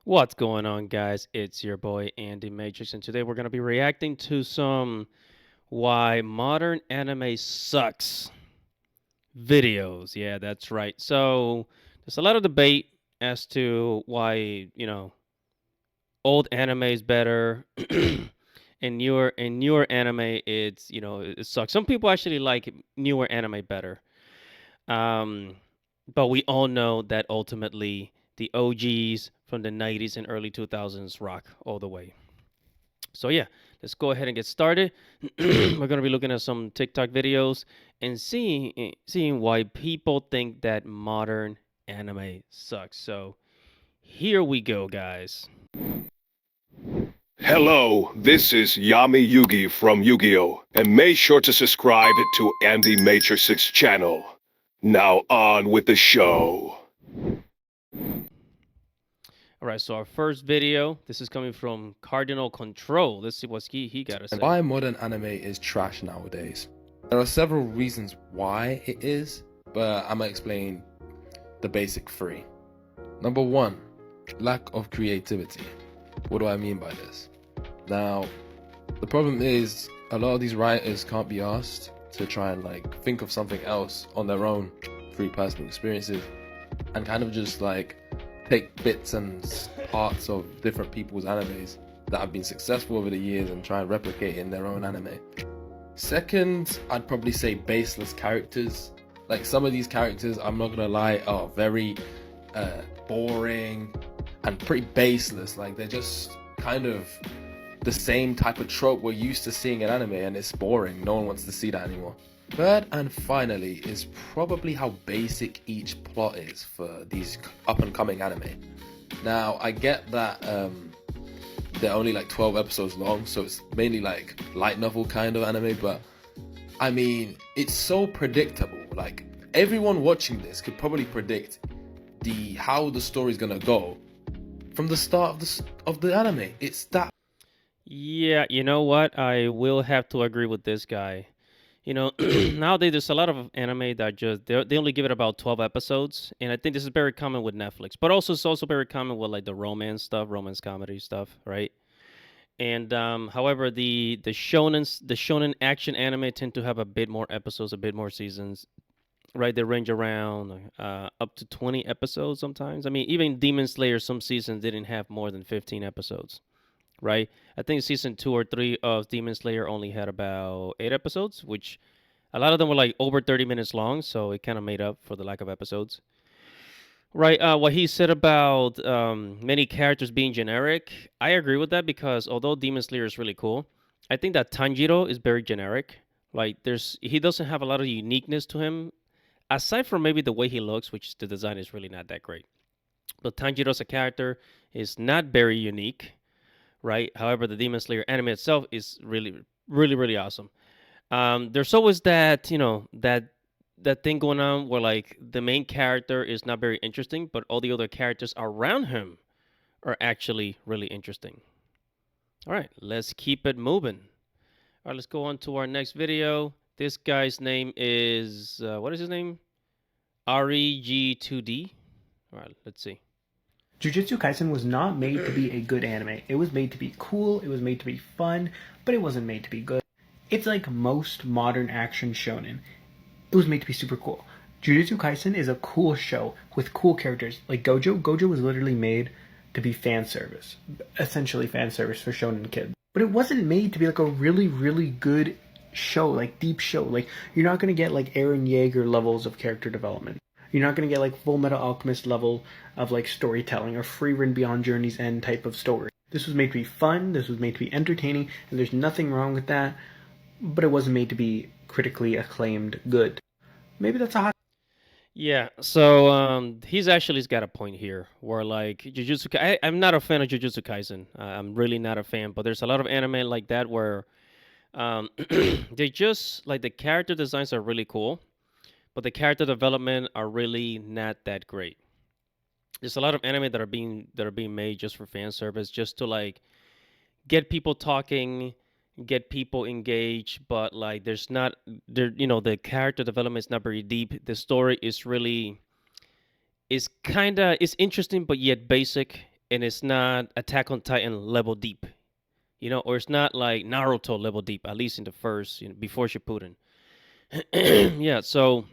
What's going on, guys? It's your boy Andy Matrix, and today we're going to be reacting to some why modern anime sucks videos. Yeah, that's right. So, there's a lot of debate as to why, old anime is better and newer anime it sucks. Some people actually like newer anime better. Um but we all know that ultimately the OGs from the 90s and early 2000s rock all the way. So yeah, let's go ahead and get started. We're gonna be looking at some TikTok videos and seeing why people think that modern anime sucks. So here we go, guys. Hello, this is Yami Yugi from Yu-Gi-Oh! And make sure to subscribe to Andy Matrix's channel. Now on with the show. All right, so our first video. This is coming from Cardinal Control. Let's see what he got to And say. why modern anime is trash nowadays. There are several reasons why it is, but I'm gonna explain the basic three. Number one, lack of creativity. What do I mean by this? Now, the problem is a lot of these writers can't be asked to try and think of something else on their own through personal experiences and kind of just take bits and parts of different people's animes that have been successful over the years and try and replicate it in their own anime. Second, I'd probably say baseless characters. Like some of these characters, I'm not gonna lie, are very boring and pretty baseless. Like they're just kind of the same type of trope we're used to seeing in anime, and it's boring. No one wants to see that anymore. Third and finally is probably how basic each plot is for these up and coming anime. Now I get that they're only 12 episodes long, so it's mainly light novel kind of anime, but I mean it's so predictable. Like everyone watching this could probably predict how the story's gonna go from the start of the anime. It's that. Yeah, you know what? I will have to agree with this guy. Nowadays there's a lot of anime that just they only give it about 12 episodes, and I think this is very common with Netflix. But also it's also very common with like the romance stuff, romance comedy stuff, right? And however, the shonen action anime tend to have a bit more episodes, a bit more seasons, right? They range around up to 20 episodes sometimes. I mean, even Demon Slayer, some seasons didn't have more than 15 episodes, right? I think season 2 or 3 of Demon Slayer only had about 8 episodes, which a lot of them were like over 30 minutes long, so it kind of made up for the lack of episodes. Right. What he said about many characters being generic, I agree with that because although Demon Slayer is really cool, I think that Tanjiro is very generic. Like, he doesn't have a lot of uniqueness to him, aside from maybe the way he looks, which the design is really not that great. But Tanjiro as a character is not very unique, right? However, the Demon Slayer anime itself is really, really, really awesome. There's always that thing going on where like the main character is not very interesting, but all the other characters around him are actually really interesting. All right, let's keep it moving. All right, let's go on to our next video. This guy's name is what is his name? REG2D. All right, let's see. Jujutsu Kaisen was not made to be a good anime. It was made to be cool, it was made to be fun, but it wasn't made to be good. It's like most modern action shonen. It was made to be super cool. Jujutsu Kaisen is a cool show with cool characters. Like Gojo. Gojo was literally made to be fan service. Essentially fan service for shonen kids. But it wasn't made to be like a really, really good show, like deep show. Like you're not gonna get like Eren Yeager levels of character development. You're not gonna get like Full Metal Alchemist level of like storytelling or Frieren Beyond Journey's End type of story. This was made to be fun, this was made to be entertaining, and there's nothing wrong with that, but it wasn't made to be critically acclaimed good. Maybe that's a hot. Yeah, so he's got a point here where like I'm not a fan of Jujutsu Kaisen. I'm really not a fan, but there's a lot of anime like that where they just like the character designs are really cool, but the character development are really not that great. There's a lot of anime that are being made just for fan service, just to like get people talking, get people engaged, but like there's not there the character development is not very deep. The story is really is kind of is interesting but yet basic, and it's not Attack on Titan level deep, or it's not like Naruto level deep, at least in the first, before Shippuden. Yeah, so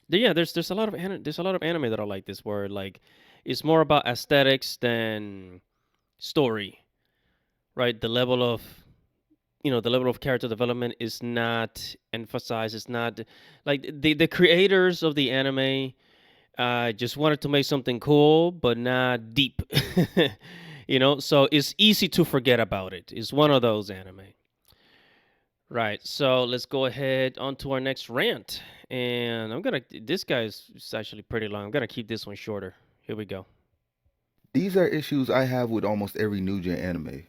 yeah, there's a lot of there's a lot of anime that are like this, where like it's more about aesthetics than story, right? The level of character development is not emphasized. It's not like the creators of the anime just wanted to make something cool, but not deep. So it's easy to forget about it. It's one of those anime. Right. So let's go ahead on to our next rant. And this guy is actually pretty long. I'm gonna keep this one shorter. Here we go. These are issues I have with almost every new gen anime.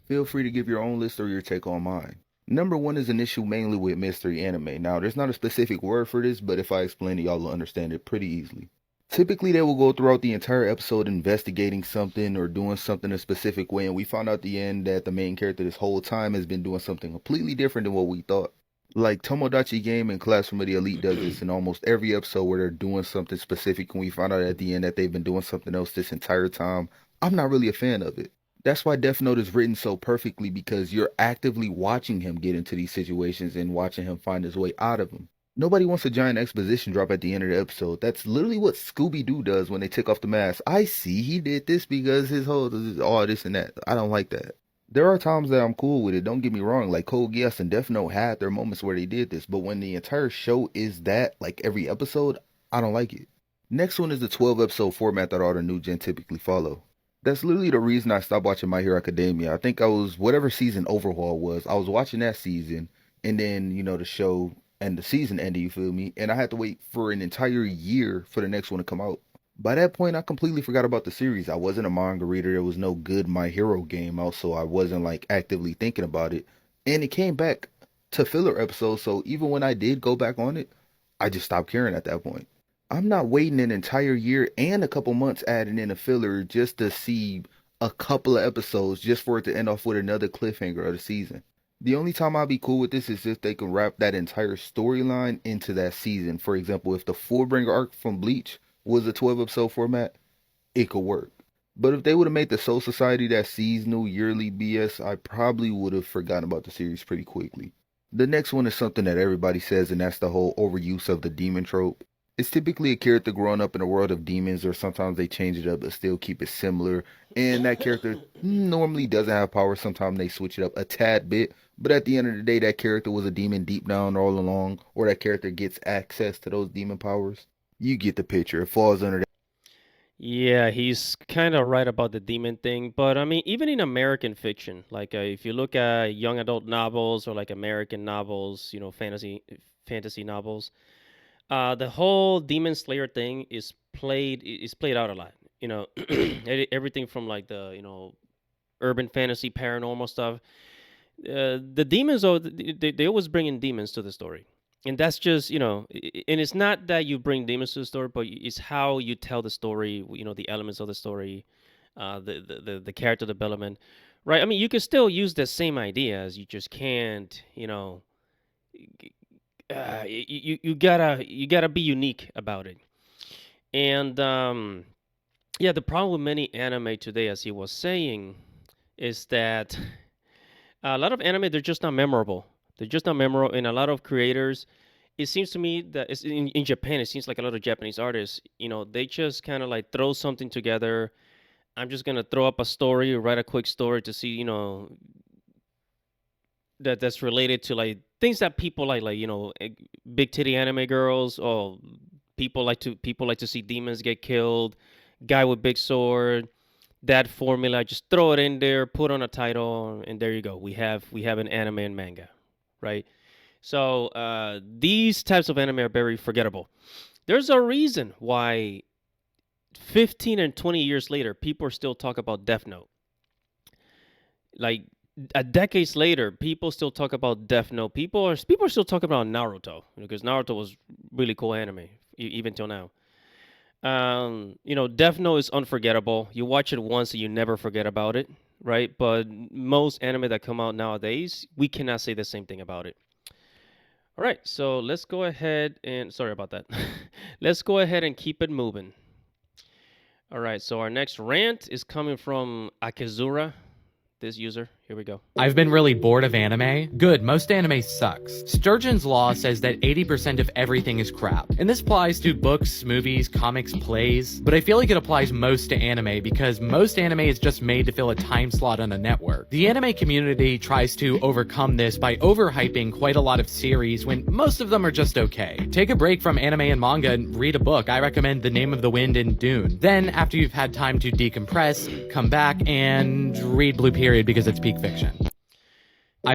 Feel free to give your own list or your take on mine. Number one is an issue mainly with mystery anime. Now, there's not a specific word for this, but if I explain it, y'all will understand it pretty easily. Typically, they will go throughout the entire episode investigating something or doing something a specific way, and we found out at the end that the main character this whole time has been doing something completely different than what we thought. Like Tomodachi Game and Classroom of the Elite does this in almost every episode where they're doing something specific and we find out at the end that they've been doing something else this entire time. I'm not really a fan of it. That's why Death Note is written so perfectly, because you're actively watching him get into these situations and watching him find his way out of them. Nobody wants a giant exposition drop at the end of the episode. That's literally what Scooby-Doo does when they take off the mask. I see he did this because his whole all this and that. I don't like that. There are times that I'm cool with it, don't get me wrong, like Code Geass and Death Note had their moments where they did this, but when the entire show is that, like every episode, I don't like it. Next one is the 12 episode format that all the new gen typically follow. That's literally the reason I stopped watching My Hero Academia. I think I was, whatever season Overhaul was, I was watching that season, and then, the show and the season ended, you feel me? And I had to wait for an entire year for the next one to come out. By that point, I completely forgot about the series. I wasn't a manga reader. There was no good My Hero game out, so I wasn't like actively thinking about it. And it came back to filler episodes, so even when I did go back on it, I just stopped caring at that point. I'm not waiting an entire year and a couple months adding in a filler just to see a couple of episodes just for it to end off with another cliffhanger of the season. The only time I'll be cool with this is if they can wrap that entire storyline into that season. For example, if the Fullbringer arc from Bleach was a 12 episode format, it could work. But if they would have made the Soul Society that seasonal yearly BS, I probably would have forgotten about the series pretty quickly. The next one is something that everybody says, and that's the whole overuse of the demon trope. It's typically a character growing up in a world of demons, or sometimes they change it up but still keep it similar. And that character normally doesn't have power. Sometimes they switch it up a tad bit. But at the end of the day, that character was a demon deep down all along, or that character gets access to those demon powers. You get the picture. It falls under that. Yeah, he's kind of right about the demon thing, but I mean, even in American fiction, like if you look at young adult novels or like American novels, fantasy novels, the whole demon slayer thing is played out a lot. Everything from like the urban fantasy paranormal stuff. The demons, they always bring in demons to the story, and that's just and it's not that you bring demons to the story, but it's how you tell the story. The elements of the story, the character development, right? I mean, you can still use the same ideas. You just can't, you gotta be unique about it. And yeah, the problem with many anime today, as he was saying, is that a lot of anime, they're just not memorable. They're just not memorable, and a lot of creators. It seems to me that it's in Japan. It seems like a lot of Japanese artists, they just kind of like throw something together. I'm just gonna throw up a story, write a quick story to see, that's related to like things that people like big titty anime girls, or people like to see demons get killed, guy with big sword, that formula, just throw it in there, put on a title, and there you go, we have an anime and manga, right? So these types of anime are very forgettable. There's a reason why 15 and 20 years later people are still talk about Death Note. Like a decades later, people still talk about Death Note. People are still talking about Naruto, because Naruto was really cool anime even till now. Death Note is unforgettable. You watch it once and you never forget about it, right? But most anime that come out nowadays, we cannot say the same thing about it. All right, so let's go ahead and sorry about that. Let's go ahead and keep it moving. All right, so our next rant is coming from Akizura, this user. Here we go. I've been really bored of anime. Good, most anime sucks. Sturgeon's law says that 80% of everything is crap. And this applies to books, movies, comics, plays. But I feel like it applies most to anime because most anime is just made to fill a time slot on a network. The anime community tries to overcome this by overhyping quite a lot of series when most of them are just okay. Take a break from anime and manga and read a book. I recommend The Name of the Wind and Dune. Then, after you've had time to decompress, come back and read Blue Period because it's peak fiction.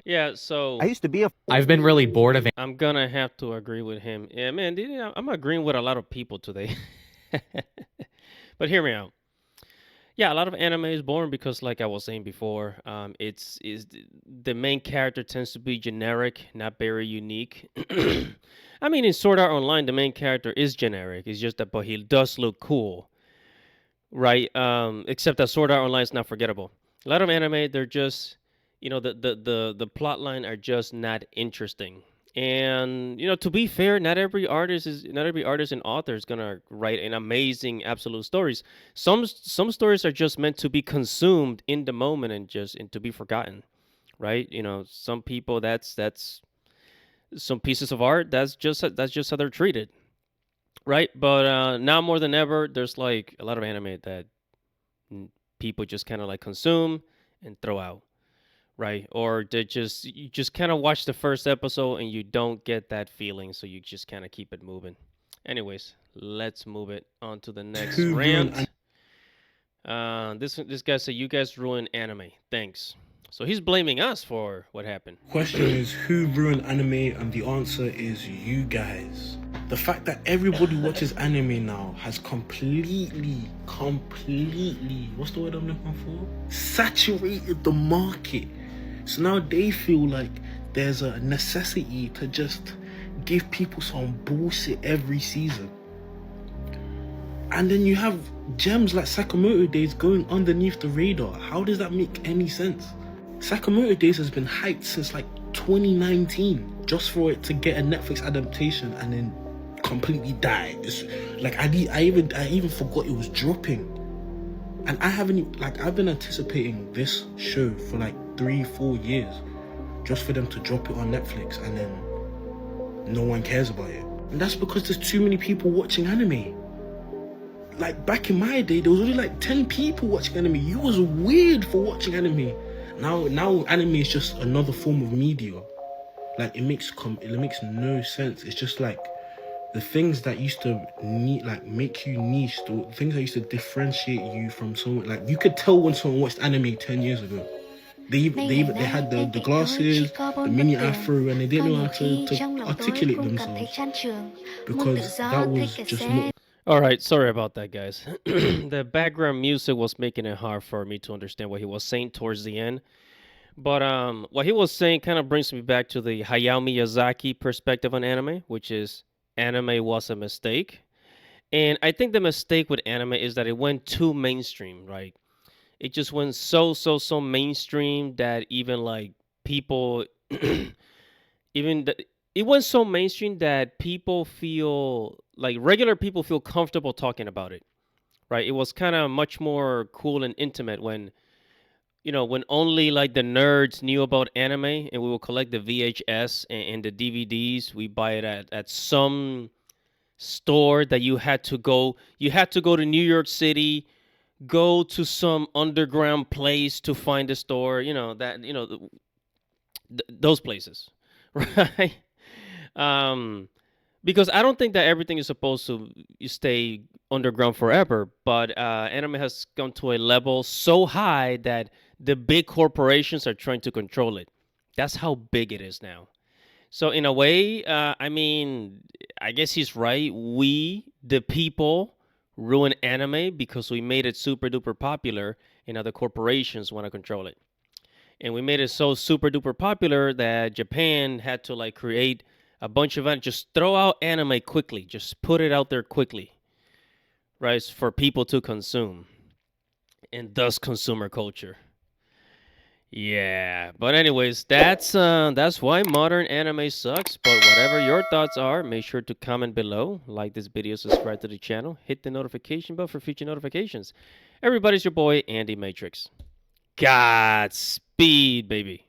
Yeah, so I used to be a I've been really bored of I'm gonna have to agree with him. Yeah, man, I'm agreeing with a lot of people today. But hear me out. Yeah, a lot of anime is boring because, like I was saying before, it's is the main character tends to be generic, not very unique. I mean, in Sword Art Online, the main character is generic. It's just that, but he does look cool, right? Except that Sword Art Online is not forgettable. A lot of anime, they're just, the plot line are just not interesting. And to be fair, not every artist and author is gonna write an amazing absolute stories. Some stories are just meant to be consumed in the moment and to be forgotten, right? Some people, that's some pieces of art, that's just how they're treated, right? But now more than ever, there's like a lot of anime that people just kind of like consume and throw out, right? Or you just kind of watch the first episode and you don't get that feeling, so you just kind of keep it moving. Anyways, let's move it on to the next Who ruined rant. This guy said you guys ruin anime. Thanks. So he's blaming us for what happened. Question is, who ruined anime? And the answer is you guys. The fact that everybody watches anime now has completely, what's the word I'm looking for? Saturated the market. So now they feel like there's a necessity to just give people some bullshit every season. And then you have gems like Sakamoto Days going underneath the radar. How does that make any sense? Sakamoto Days has been hyped since like 2019 just for it to get a Netflix adaptation and then completely die. It's like I even forgot it was dropping. And I've been anticipating this show for like 3-4 years just for them to drop it on Netflix, and then no one cares about it. And that's because there's too many people watching anime. Like back in my day, there was only like 10 people watching anime. You was weird for watching anime. Now anime is just another form of media. Like it makes no sense. It's just like the things that used to make you niche, the things that used to differentiate you from someone. Like you could tell when someone watched anime 10 years ago. They had the glasses, the mini afro, and they didn't know how to articulate themselves because that was just not. All right, sorry about that, guys. The background music was making it hard for me to understand what he was saying towards the end. But what he was saying kind of brings me back to the Hayao Miyazaki perspective on anime, which is anime was a mistake. And I think the mistake with anime is that it went too mainstream, right? It just went so mainstream that even like people, it went so mainstream that people feel like regular people feel comfortable talking about it, right? It was kind of much more cool and intimate when only like the nerds knew about anime, and we will collect the VHS and the DVDs. We buy it at some store that you had to go to New York City, go to some underground place to find a store, those places, right? Because I don't think that everything is supposed to stay underground forever, but anime has gone to a level so high that the big corporations are trying to control it. That's how big it is now. So in a way, I guess he's right. We, the people, ruin anime because we made it super duper popular, and other corporations want to control it. And we made it so super duper popular that Japan had to like create a bunch of just throw out anime quickly, just put it out there quickly, right? For people to consume, and thus consumer culture. Yeah, but anyways, that's why modern anime sucks. But whatever your thoughts are, make sure to comment below, like this video, subscribe to the channel, hit the notification bell for future notifications. Everybody's your boy Andy Matrix. Godspeed, baby.